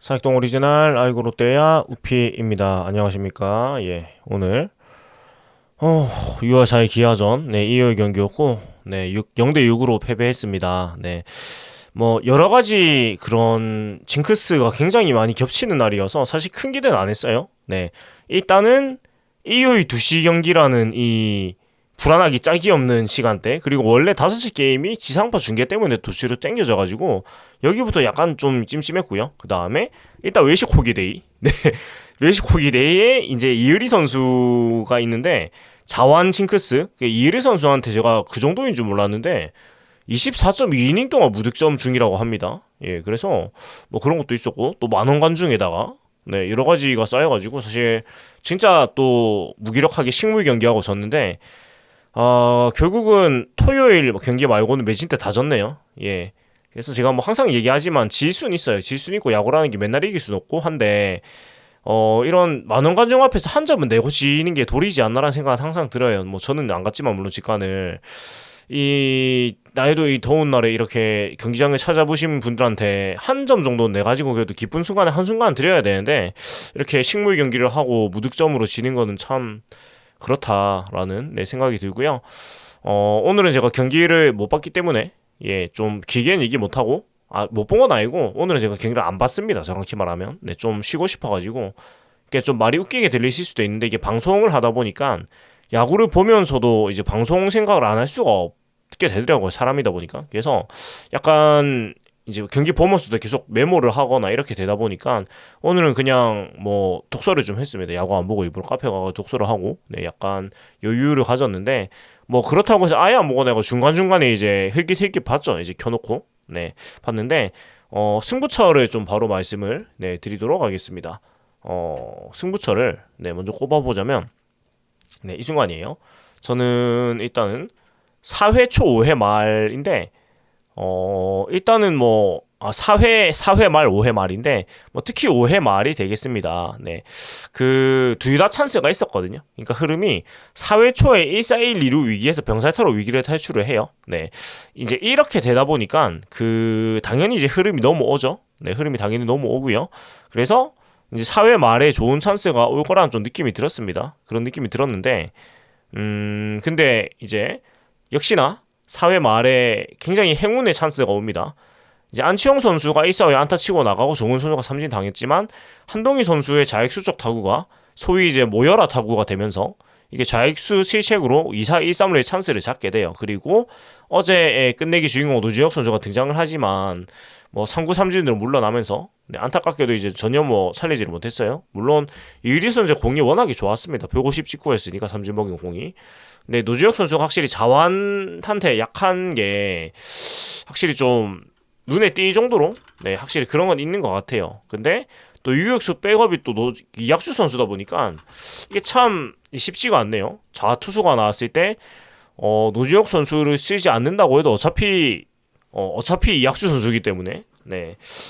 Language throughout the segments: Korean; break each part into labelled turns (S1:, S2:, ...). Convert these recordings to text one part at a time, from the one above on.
S1: 사익동 오리지널 아이고 롯데야 우피입니다. 안녕하십니까? 예, 오늘 6월 4일 기아전 일요일 경기였고 0대 6으로 패배했습니다. 뭐 여러 가지 그런 징크스가 굉장히 많이 겹치는 날이어서 사실 큰 기대는 안 했어요. 일단은 일요일 2시 경기라는 이 불안하기 짝이 없는 시간대, 그리고 원래 5시 게임이 지상파 중계 때문에 도시로 땡겨져가지고 여기부터 약간 좀 찜찜했고요. 그 다음에 일단 외식 호기데이. 외식 호기데이에 이제 이의리 선수가 있는데 자완 징크스. 이의리 선수한테 제가 그 정도인 줄 몰랐는데 24.2이닝 동안 무득점 중이라고 합니다. 예, 그래서 뭐 그런 것도 있었고, 또 만원 관중에다가 여러 가지가 쌓여가지고 사실 진짜 또 무기력하게 식물 경기하고 졌는데, 결국은 토요일 경기 말고는 매진 때 다 졌네요. 예. 그래서 제가 뭐 항상 얘기하지만 질 수는 있어요. 질 수는 있고 야구라는 게 맨날 이길 수는 없고 한데, 이런 만원 관중 앞에서 한 점은 내고 지는 게 도리지 않나라는 생각은 항상 들어요. 뭐 저는 안 갔지만 물론 직관을. 이 나이도 이 더운 날에 이렇게 경기장을 찾아보신 분들한테 한 점 정도는 내가지고 그래도 기쁜 순간에 한순간 드려야 되는데, 이렇게 식물 경기를 하고 무득점으로 지는 거는 참 그렇다라는 생각이 들고요. 오늘은 제가 경기를 못 봤기 때문에 좀 길게는 얘기 못하고, 못 본 건 아니고 오늘은 제가 경기를 안 봤습니다. 정확히 말하면 좀 쉬고 싶어가지고 이게 좀 말이 웃기게 들리실 수도 있는데, 이게 방송을 하다 보니까 야구를 보면서도 이제 방송 생각을 안 할 수가 없게 되더라고요. 사람이다 보니까. 그래서 약간 이제 경기 보면서도 계속 메모를 하거나 이렇게 되다 보니까 오늘은 그냥 뭐 독서를 좀 했습니다. 야구 안 보고 일부러 카페 가서 독서를 하고 약간 여유를 가졌는데, 뭐 그렇다고 해서 아예 안 보고 내가 중간중간에 이제 흘깃흘깃 봤죠. 이제 켜놓고 봤는데, 승부처를 좀 바로 말씀을 드리도록 하겠습니다. 승부처를 먼저 꼽아보자면 이 순간이에요. 저는 일단은 4회 초 5회 말인데, 일단은 뭐 4회 말 5회 말인데, 뭐 특히 5회 말이 되겠습니다. 그 둘 다 찬스가 있었거든요. 그러니까 흐름이 4회 초에 1사 1, 2루 위기에서 병살타로 위기를 탈출을 해요. 이제 이렇게 되다 보니까 그 당연히 이제 흐름이 넘어오죠. 흐름이 당연히 넘어오고요. 그래서 이제 4회 말에 좋은 찬스가 올 거라는 좀 느낌이 들었습니다. 그런 느낌이 들었는데, 근데 이제 역시나 4회 말에 굉장히 행운의 찬스가 옵니다. 이제 안치홍 선수가 1사회 안타 치고 나가고 정훈 선수가 삼진 당했지만, 한동희 선수의 좌익수 쪽 타구가 소위 이제 모여라 타구가 되면서 이게 좌익수 실책으로 2사 1-3루의 찬스를 잡게 돼요. 그리고 어제의 끝내기 주인공 노지혁 선수가 등장을 하지만 뭐 3구 3진으로 물러나면서 안타깝게도 이제 전혀 뭐 살리지를 못했어요. 물론 이리 선수의 공이 워낙에 좋았습니다. 150 직구였으니까 삼진 먹인 공이. 근데 노지혁 선수가 확실히 자완한테 약한 게 확실히 좀 눈에 띄 정도로 확실히 그런 건 있는 것 같아요. 근데 또 유격수 백업이 또 이학수 선수다 보니까 이게 참 쉽지가 않네요. 좌투수가 나왔을 때 노지혁 선수를 쓰지 않는다고 해도 어차피 이학수 선수이기 때문에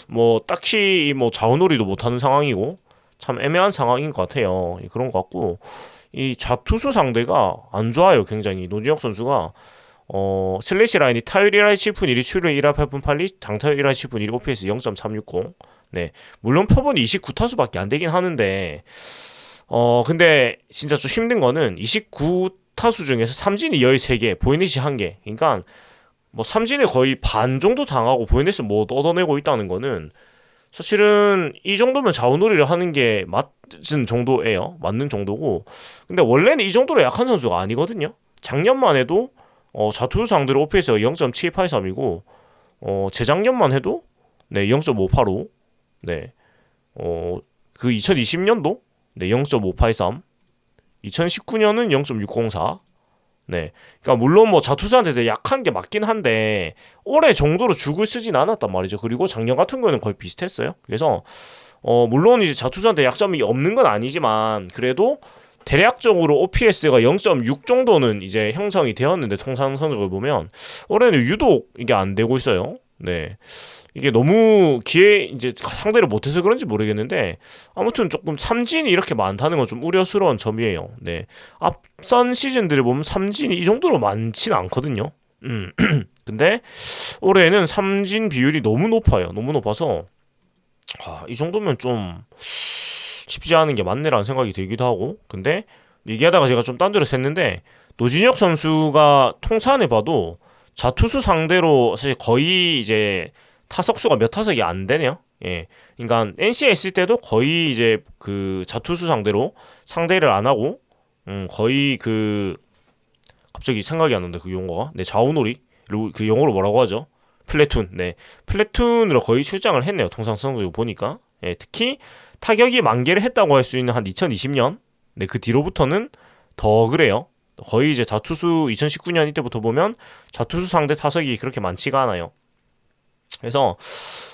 S1: 뭐 딱히 뭐 좌우놀이도 못하는 상황이고 참 애매한 상황인 것 같아요. 그런 것 같고, 이 좌투수 상대가 안 좋아요. 굉장히 노지혁 선수가 슬래시 라인이 타율 1할 7푼 1리 출루 1할 8푼 8리 장타율 1할 7푼 1리 OPS 0.360. 물론 표본이 29타수밖에 안 되긴 하는데, 근데 진짜 좀 힘든 거는 29타수 중에서 삼진이 13개, 보이넷이 1개. 그러니까 뭐 삼진을 거의 반 정도 당하고 보이넷을 뭐 얻어내고 있다는 거는 사실은 이 정도면 좌우놀이를 하는 게 맞는 정도예요. 맞는 정도고. 근데 원래는 이 정도로 약한 선수가 아니거든요. 작년만 해도 좌투수 상대로 OPS가 0.783이고, 재작년만 해도 0.585. 그 2020년도 0.583. 2019년은 0.604. 그러니까 물론 뭐 좌투수한테 되게 약한 게 맞긴 한데 올해 정도로 죽을 쓰진 않았단 말이죠. 그리고 작년 같은 거는 거의 비슷했어요. 그래서 물론 이제 좌투수한테 약점이 없는 건 아니지만, 그래도 대략적으로 OPS가 0.6 정도는 이제 형성이 되었는데, 통산 성적을 보면 올해는 유독 이게 안 되고 있어요. 이게 너무 이제 상대를 못해서 그런지 모르겠는데, 아무튼 조금 삼진이 이렇게 많다는 건 좀 우려스러운 점이에요. 앞선 시즌들을 보면 삼진이 이 정도로 많지는 않거든요. 근데 올해는 삼진 비율이 너무 높아요. 너무 높아서 이 정도면 좀 쉽지 않은 게 맞네라는 생각이 들기도 하고. 근데 얘기하다가 제가 좀 딴 데로 샜는데 노진혁 선수가 통산해 봐도 자투수 상대로 사실 거의 이제 타석수가 몇 타석이 안 되네요. 예. 그러니까 NC에 있을 때도 거의 이제 그 자투수 상대로 상대를 안 하고 거의 그 갑자기 생각이 안 난다 그 용어가. 네, 좌우놀이. 그 용어로 뭐라고 하죠? 플래툰. 네. 플래툰으로 거의 출장을 했네요. 통상성적으로 보니까. 예, 특히 타격이 만개를 했다고 할 수 있는 한 2020년. 네, 그 뒤로부터는 더 그래요. 거의 이제 자투수 2019년 이때부터 보면 자투수 상대 타석이 그렇게 많지가 않아요. 그래서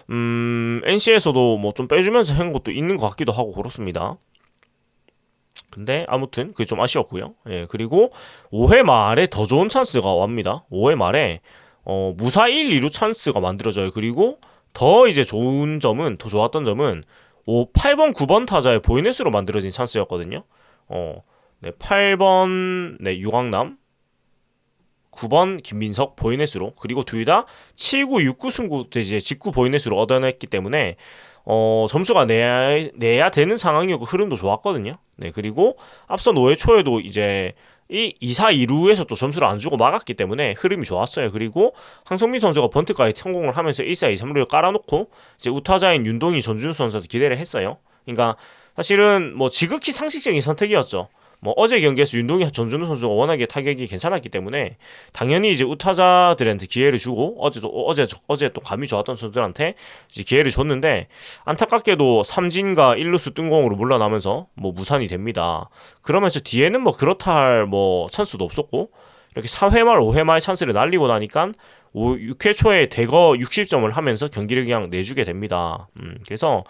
S1: NC에서도 뭐 좀 빼주면서 한 것도 있는 것 같기도 하고 그렇습니다. 근데 아무튼 그게 좀 아쉬웠고요. 예, 그리고 5회 말에 더 좋은 찬스가 옵니다. 5회 말에 무사 1, 2루 찬스가 만들어져요. 그리고 더 이제 좋은 점은 더 좋았던 점은 8번, 9번 타자의 보이넷으로 만들어진 찬스였거든요. 네, 8번 네, 유광남, 9번 김민석 보이넷으로 그리고 둘 다 7구, 6구 승부 이제 직구 보이넷으로 얻어냈기 때문에 점수가 내야 되는 상황이었고 흐름도 좋았거든요. 네, 그리고 앞선 5회 초에도 이제 이 2사 2루에서 또 점수를 안 주고 막았기 때문에 흐름이 좋았어요. 그리고 황성민 선수가 번트까지 성공을 하면서 1사 2, 3루를 깔아놓고 이제 우타자인 윤동희 전준수 선수한테 기대를 했어요. 그러니까 사실은 뭐 지극히 상식적인 선택이었죠. 뭐 어제 경기에서 윤동희 전준우 선수가 워낙에 타격이 괜찮았기 때문에 당연히 이제 우타자들한테 기회를 주고 어제 또 감이 좋았던 선수들한테 이제 기회를 줬는데 안타깝게도 삼진과 1루수 뜬공으로 물러나면서 뭐 무산이 됩니다. 그러면서 뒤에는 뭐 그렇다 할 뭐 찬스도 없었고 이렇게 4회 말 5회 말 찬스를 날리고 나니까 6회 초에 대거 60점을 하면서 경기를 그냥 내주게 됩니다. 그래서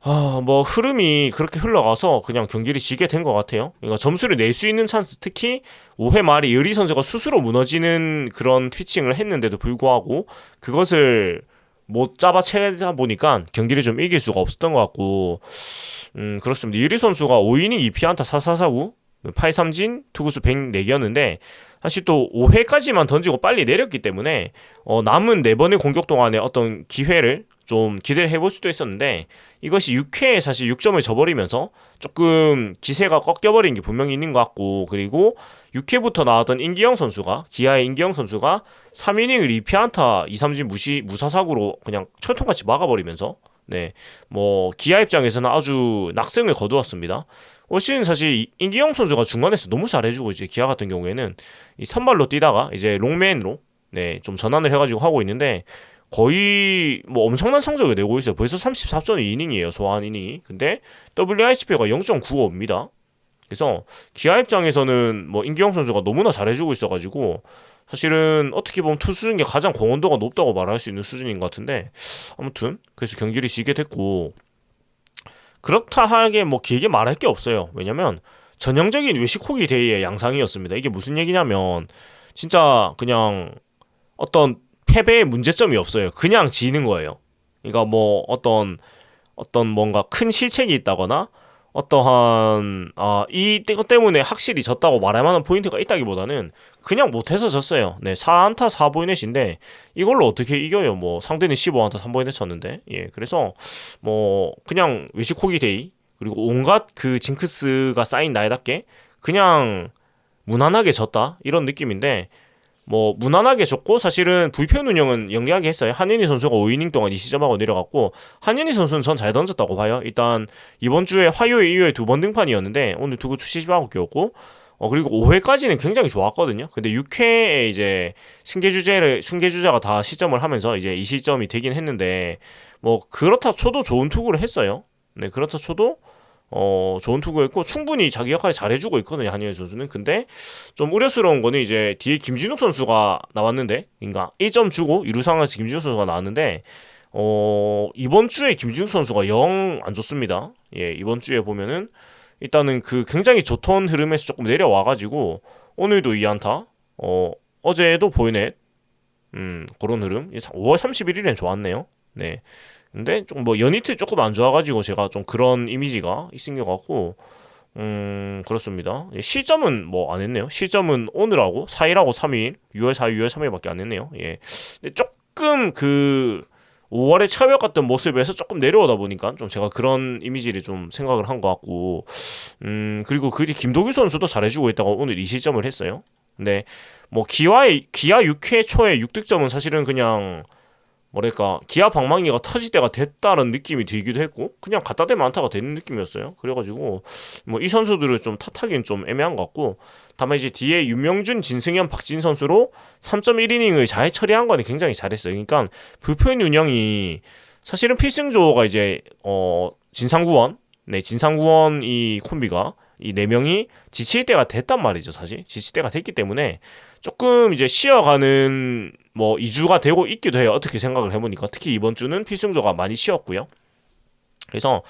S1: 뭐 흐름이 그렇게 흘러가서 그냥 경기를 지게 된 것 같아요. 그러니까 점수를 낼 수 있는 찬스, 특히 5회 말에 여리 선수가 스스로 무너지는 그런 피칭을 했는데도 불구하고 그것을 못 잡아채다 보니까 경기를 좀 이길 수가 없었던 것 같고, 그렇습니다. 여리 선수가 5이닝 2피안타 4사사구 8삼진 투구수 104개였는데 사실 또 5회까지만 던지고 빨리 내렸기 때문에 남은 4번의 공격 동안에 어떤 기회를 좀 기대를 해볼 수도 있었는데 이것이 6회에 사실 6점을 져버리면서 조금 기세가 꺾여버린 게 분명히 있는 것 같고, 그리고 6회부터 나왔던 임기영 선수가 기아의 임기영 선수가 3이닝을 2피안타 2삼진 무사사구로 그냥 철통같이 막아버리면서 네, 뭐 기아 입장에서는 아주 낙승을 거두었습니다. 올 시즌 사실 임기영 선수가 중간에서 너무 잘해주고 이제 기아 같은 경우에는 이 선발로 뛰다가 이제 롱맨으로 네, 좀 전환을 해가지고 하고 있는데 거의 뭐 엄청난 성적을 내고 있어요. 벌써 34.2이닝이에요. 소화한 이닝이. 근데 WHP가 0.95입니다. 그래서 기아 입장에서는 뭐 임기영 선수가 너무나 잘해주고 있어가지고 사실은 어떻게 보면 투수 중에 가장 공헌도가 높다고 말할 수 있는 수준인 것 같은데 아무튼 그래서 경기를 지게 됐고, 그렇다 하기에 뭐 길게 말할 게 없어요. 왜냐면 전형적인 외식호기 대회의 양상이었습니다. 이게 무슨 얘기냐면 진짜 그냥 어떤 패배의 문제점이 없어요. 그냥 지는 거예요. 그러니까 뭐 어떤 뭔가 큰 실책이 있다거나 어떠한 이것 때문에 확실히 졌다고 말할 만한 포인트가 있다기보다는 그냥 못해서 졌어요. 네, 4안타 4보이넷인데 이걸로 어떻게 이겨요? 뭐 상대는 15안타 3보이넷 쳤는데. 예, 그래서 뭐 그냥 외식호기 데이 그리고 온갖 그 징크스가 쌓인 나이답게 그냥 무난하게 졌다 이런 느낌인데, 뭐 무난하게 졌고 사실은 불펜 운영은 영리하게 했어요. 한현희 선수가 5이닝 동안 2시점하고 내려갔고 한현희 선수는 전 잘 던졌다고 봐요. 일단 이번 주에 화요일, 일요일 2번 등판이었는데 오늘 두고 투시집하고 끼웠고 그리고 5회까지는 굉장히 좋았거든요. 근데 6회에 이제 승계주자가 다 시점을 하면서 이제 2실점이 되긴 했는데 뭐 그렇다 쳐도 좋은 투구를 했어요. 네, 그렇다 쳐도 좋은 투구였고 충분히 자기 역할을 잘해주고 있거든요, 한현희 선수는. 근데 좀 우려스러운 거는 이제 뒤에 김진욱 선수가 나왔는데, 그러니까 1점 주고 2루 상황에서 김진욱 선수가 나왔는데 이번 주에 김진욱 선수가 영 안 좋습니다. 예, 이번 주에 보면은 일단은 그 굉장히 좋던 흐름에서 조금 내려와가지고 오늘도 2안타, 어제도 보이넷, 그런 흐름. 5월 31일엔 좋았네요. 네. 근데 좀 뭐 연이틀 조금 안 좋아가지고 제가 좀 그런 이미지가 있은 것 같고, 그렇습니다. 실점은 뭐 안 했네요. 실점은 오늘하고 4일하고 3일, 6월 4일, 6월 3일밖에 안 했네요. 예. 근데 조금 그 5월에 처음이었던 모습에서 조금 내려오다 보니까 좀 제가 그런 이미지를 좀 생각을 한 것 같고, 그리고 그리 김도규 선수도 잘해주고 있다고 오늘 2실점을 했어요. 근데 뭐 기아 6회 초에 6득점은 사실은 그냥 뭐랄까 기아 방망이가 터질 때가 됐다는 느낌이 들기도 했고 그냥 갖다 대면 안타가 되는 느낌이었어요. 그래가지고 뭐 이 선수들을 좀 탓하기는 좀 애매한 것 같고, 다만 이제 뒤에 윤명준, 진승현, 박진 선수로 3.1이닝을 잘 처리한 거는 굉장히 잘했어요. 그러니까 부편 운영이 사실은 필승조가 이제 진상구원, 네 진상구원 이 콤비가 이 네 명이 지칠 때가 됐단 말이죠. 사실 지칠 때가 됐기 때문에 조금 이제 쉬어가는 뭐 2주가 되고 있기도 해요. 어떻게 생각을 해보니까 특히 이번 주는 필승조가 많이 쉬었고요. 그래서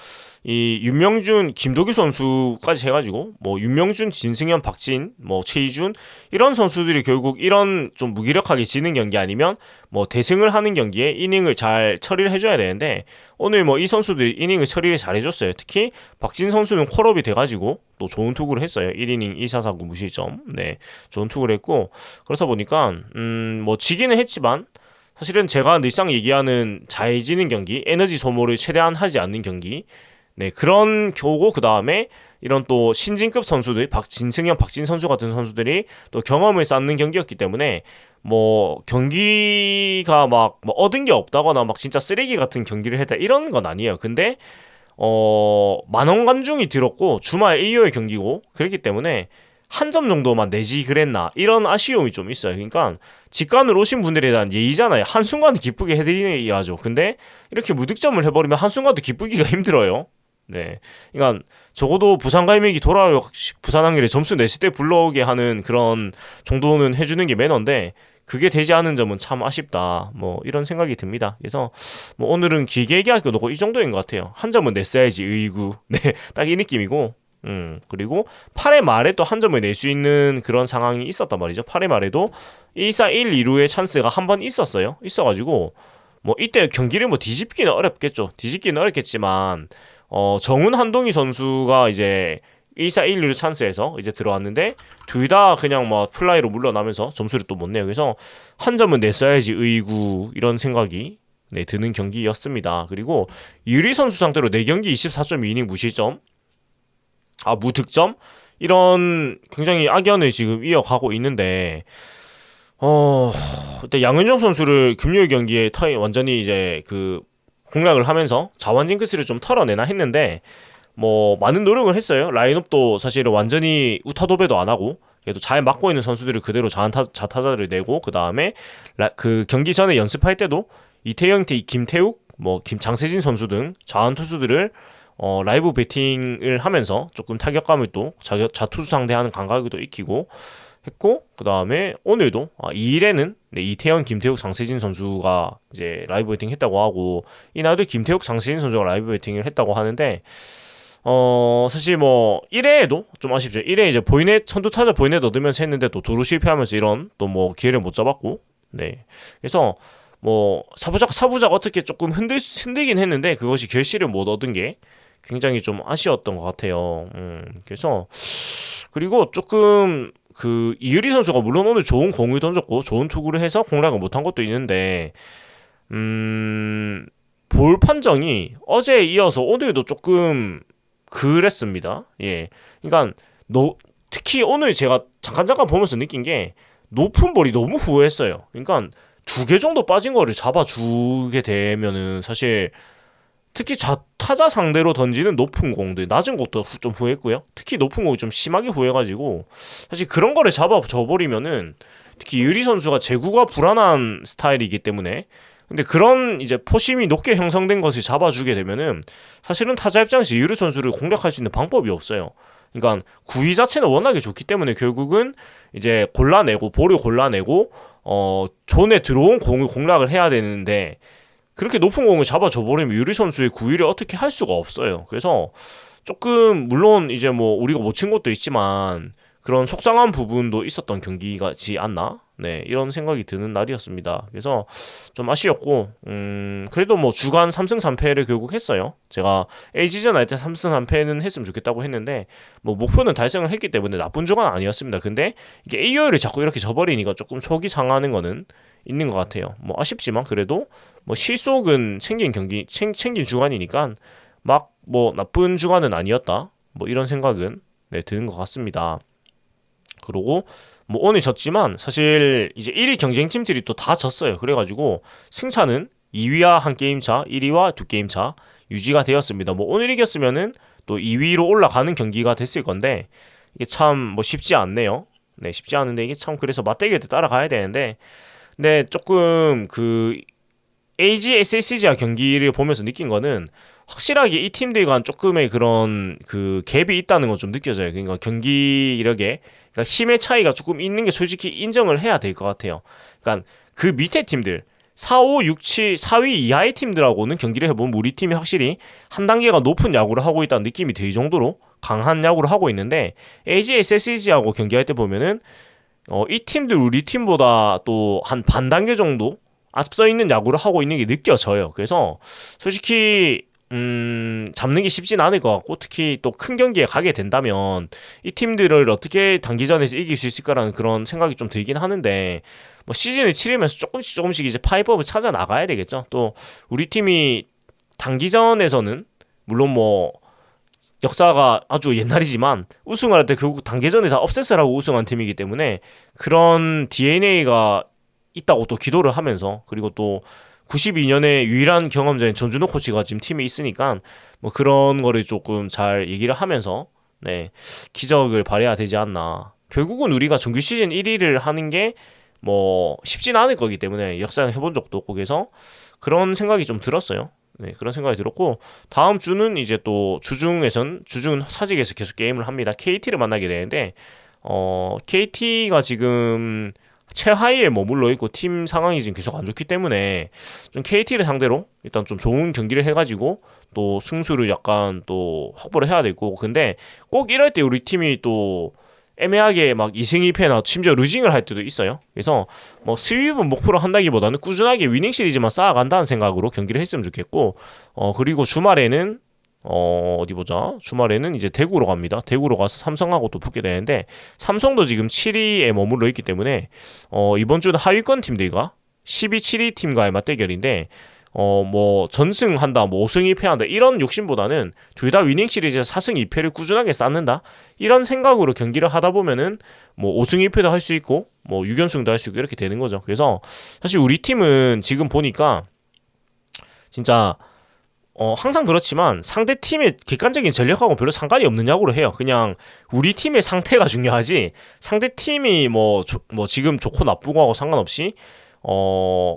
S1: 이 윤명준, 김도규 선수까지 해가지고 뭐 윤명준, 진승현, 박진, 뭐 최희준 이런 선수들이 결국 이런 좀 무기력하게 지는 경기 아니면 뭐 대승을 하는 경기에 이닝을 잘 처리를 해줘야 되는데 오늘 뭐 이 선수들이 이닝을 처리를 잘 해줬어요. 특히 박진 선수는 콜업이 돼가지고 또 좋은 투구를 했어요. 1이닝 2사사구 무실점, 네 좋은 투구를 했고, 그렇다 보니까 뭐 지기는 했지만 사실은 제가 늘상 얘기하는 잘 지는 경기, 에너지 소모를 최대한 하지 않는 경기, 네 그런 교고, 그 다음에 이런 또 신진급 선수들, 진승현, 박진 선수 같은 선수들이 또 경험을 쌓는 경기였기 때문에 뭐 경기가 막 뭐 얻은 게 없다거나 막 진짜 쓰레기 같은 경기를 했다 이런 건 아니에요. 근데 만원 관중이 들었고 주말 일요일 경기고 그랬기 때문에 한 점 정도만 내지 그랬나 이런 아쉬움이 좀 있어요. 그러니까 직관을 오신 분들에 대한 예의잖아요. 한순간 기쁘게 해드려야죠. 근데 이렇게 무득점을 해버리면 한순간도 기쁘기가 힘들어요. 네, 그러니까 적어도 부산 갈매기 돌아요 부산 한길에 점수 냈을 때 불러오게 하는 그런 정도는 해주는 게 매너인데 그게 되지 않은 점은 참 아쉽다. 뭐 이런 생각이 듭니다. 그래서 뭐 오늘은 길게 얘기할 거 없고 이 정도인 것 같아요. 한 점은 냈어야지 의구. 네, 딱 이 느낌이고. 그리고 8회 말에 또 한 점을 낼 수 있는 그런 상황이 있었단 말이죠. 8회 말에도 1사 1, 2루의 찬스가 한 번 있었어요. 있어가지고 뭐 이때 경기를 뭐 뒤집기는 어렵겠죠. 뒤집기는 어렵겠지만 정훈 한동희 선수가 이제 1사 1루의 찬스에서 이제 들어왔는데 둘 다 그냥 뭐 플라이로 물러나면서 점수를 또 못 내요. 그래서 한 점은 냈어야지 의구 이런 생각이 네, 드는 경기였습니다. 그리고 유리 선수 상대로 4경기 24.2이닝 무실점, 무득점 이런 굉장히 악연을 지금 이어가고 있는데 일단 양현종 선수를 금요일 경기에 완전히 이제 그 공략을 하면서 자원 징크스를 좀 털어내나 했는데 뭐 많은 노력을 했어요. 라인업도 사실은 완전히 우타도배도 안 하고 그래도 잘 막고 있는 선수들을 그대로 자타자를 내고, 그 다음에 그 경기 전에 연습할 때도 이태영, 김태욱, 뭐 장세진 선수 등 자원 투수들을 라이브 배팅을 하면서 조금 타격감을 또 자투수 상대하는 감각을 또 익히고 했고, 그 다음에 오늘도 2일에는 이태현, 김태욱, 장세진 선수가 이제 라이브 배팅 했다고 하고, 이날도 김태욱, 장세진 선수가 라이브 배팅을 했다고 하는데 사실 뭐 1회에도 좀 아쉽죠. 1회 이제 선두타자 보이넷 얻으면서 했는데 또 도루 실패하면서 이런 또 뭐 기회를 못 잡았고, 네 그래서 뭐 사부작 어떻게 조금 흔들긴 했는데 그것이 결실을 못 얻은 게 굉장히 좀 아쉬웠던 것 같아요. 그래서 그리고 조금 그 이유리 선수가 물론 오늘 좋은 공을 던졌고 좋은 투구를 해서 공략을 못한 것도 있는데 볼 판정이 어제에 이어서 오늘도 조금 그랬습니다. 예, 그러니까 특히 오늘 제가 잠깐 보면서 느낀 게 높은 볼이 너무 후회했어요. 그러니까 2개 정도 빠진 거를 잡아주게 되면은 사실 특히 타자 상대로 던지는 높은 공들, 낮은 것도 좀 후회했고요. 특히 높은 공이 좀 심하게 후회가지고 사실 그런 거를 잡아줘버리면은 특히 유리 선수가 제구가 불안한 스타일이기 때문에, 근데 그런 이제 포심이 높게 형성된 것을 잡아주게 되면은 사실은 타자 입장에서 유리 선수를 공략할 수 있는 방법이 없어요. 그러니까 구위 자체는 워낙에 좋기 때문에 결국은 이제 볼을 골라내고 존에 들어온 공을 공략을 해야 되는데 그렇게 높은 공을 잡아줘버리면 유리 선수의 구위를 어떻게 할 수가 없어요. 그래서 조금 물론 이제 뭐 우리가 못 친 것도 있지만 그런 속상한 부분도 있었던 경기가지 않나? 네, 이런 생각이 드는 날이었습니다. 그래서 좀 아쉬웠고, 그래도 뭐 주간 3승 3패를 결국 했어요. 제가 LG전 할 때 3승 3패는 했으면 좋겠다고 했는데, 뭐 목표는 달성을 했기 때문에 나쁜 주간 아니었습니다. 근데 이게 일요일을 자꾸 이렇게 져버리니까 조금 속이 상하는 거는 있는 것 같아요. 뭐 아쉽지만 그래도 뭐 실속은 챙긴 주간이니까 막 뭐 나쁜 주간은 아니었다. 뭐 이런 생각은 네, 드는 것 같습니다. 그리고 뭐 오늘 졌지만 사실 이제 1위 경쟁팀들이 또 다 졌어요. 그래가지고 승차는 2위와 한 게임 차, 1위와 두 게임 차 유지가 되었습니다. 뭐 오늘 이겼으면은 또 2위로 올라가는 경기가 됐을 건데 이게 참 뭐 쉽지 않네요. 네, 쉽지 않은데 이게 참 그래서 맞대결 때 따라가야 되는데 근데 조금 그 AG SSG와 경기를 보면서 느낀 거는 확실하게 이 팀들 간 조금의 그런 그 갭이 있다는 건 좀 느껴져요. 그러니까 경기력에 그러니까 힘의 차이가 조금 있는 게 솔직히 인정을 해야 될 것 같아요. 그러니까 그 밑에 팀들 4, 5, 6, 7, 4위 이하의 팀들하고는 경기를 해보면 우리 팀이 확실히 한 단계가 높은 야구를 하고 있다는 느낌이 들 정도로 강한 야구를 하고 있는데 AG SSG하고 경기할 때 보면은 이 팀들 우리 팀보다 또 한 반 단계 정도 앞서 있는 야구를 하고 있는 게 느껴져요. 그래서 솔직히 잡는 게 쉽진 않을 것 같고 특히 또 큰 경기에 가게 된다면 이 팀들을 어떻게 단기전에서 이길 수 있을까라는 그런 생각이 좀 들긴 하는데 뭐 시즌을 치르면서 조금씩 이제 파이법을 찾아 나가야 되겠죠. 또 우리 팀이 단기전에서는 물론 뭐 역사가 아주 옛날이지만 우승을 할 때 결국 단계전에 다 업셋을 하고 우승한 팀이기 때문에 그런 DNA가 있다고 또 기도를 하면서 그리고 또 92년에 유일한 경험자인 전준호 코치가 지금 팀에 있으니까 뭐 그런 거를 조금 잘 얘기를 하면서 네 기적을 발휘해야 되지 않나. 결국은 우리가 정규 시즌 1위를 하는 게 뭐 쉽진 않을 거기 때문에 역사는 해본 적도 없고 그래서 그런 생각이 좀 들었어요. 네 그런 생각이 들었고 다음 주는 이제 또 주중 사직에서 계속 게임을 합니다. KT를 만나게 되는데 KT가 지금 최하위에 머물러 있고 팀 상황이 지금 계속 안 좋기 때문에 좀 KT를 상대로 일단 좀 좋은 경기를 해가지고 또 승수를 약간 또 확보를 해야 되고 근데 꼭 이럴 때 우리 팀이 또 애매하게 막 2승 2패나 심지어 루징을 할 때도 있어요. 그래서 뭐 스윕은 목표로 한다기보다는 꾸준하게 위닝 시리즈만 쌓아간다는 생각으로 경기를 했으면 좋겠고 그리고 주말에는 어디 보자. 주말에는 이제 대구로 갑니다. 대구로 가서 삼성하고 또 붙게 되는데 삼성도 지금 7위에 머물러 있기 때문에 이번 주는 하위권 팀들과 12, 7위 팀과의 맞대결인데 뭐 전승한다, 뭐 5승 2패한다 이런 욕심보다는 둘 다 위닝 시리즈에서 4승 2패를 꾸준하게 쌓는다 이런 생각으로 경기를 하다 보면은 뭐 5승 2패도 할 수 있고 뭐 6연승도 할 수 있고 이렇게 되는 거죠. 그래서 사실 우리 팀은 지금 보니까 진짜 항상 그렇지만 상대 팀의 객관적인 전력하고 별로 상관이 없는 야구를 해요. 그냥 우리 팀의 상태가 중요하지 상대 팀이 뭐 지금 좋고 나쁘고 하고 상관없이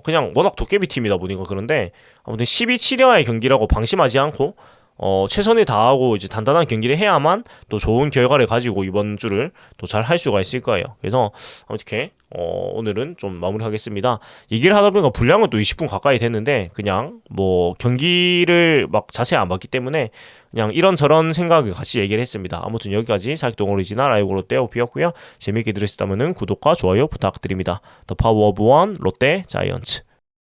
S1: 그냥 워낙 도깨비 팀이다 보니까 그런데 아무튼 12-7화의 경기라고 방심하지 않고 최선을 다하고 이제 단단한 경기를 해야만 또 좋은 결과를 가지고 이번 주를 또 잘 할 수가 있을 거예요. 그래서 어떻게 오늘은 좀 마무리하겠습니다. 얘기를 하다 보니까 분량은 또 20분 가까이 됐는데 그냥 뭐 경기를 막 자세히 안 봤기 때문에 그냥 이런저런 생각을 같이 얘기를 했습니다. 아무튼 여기까지 사기동 오리지널 아이고 롯데 오피였고요. 재밌게 들으셨다면 구독과 좋아요 부탁드립니다. 더 파워 오브 원 롯데 자이언츠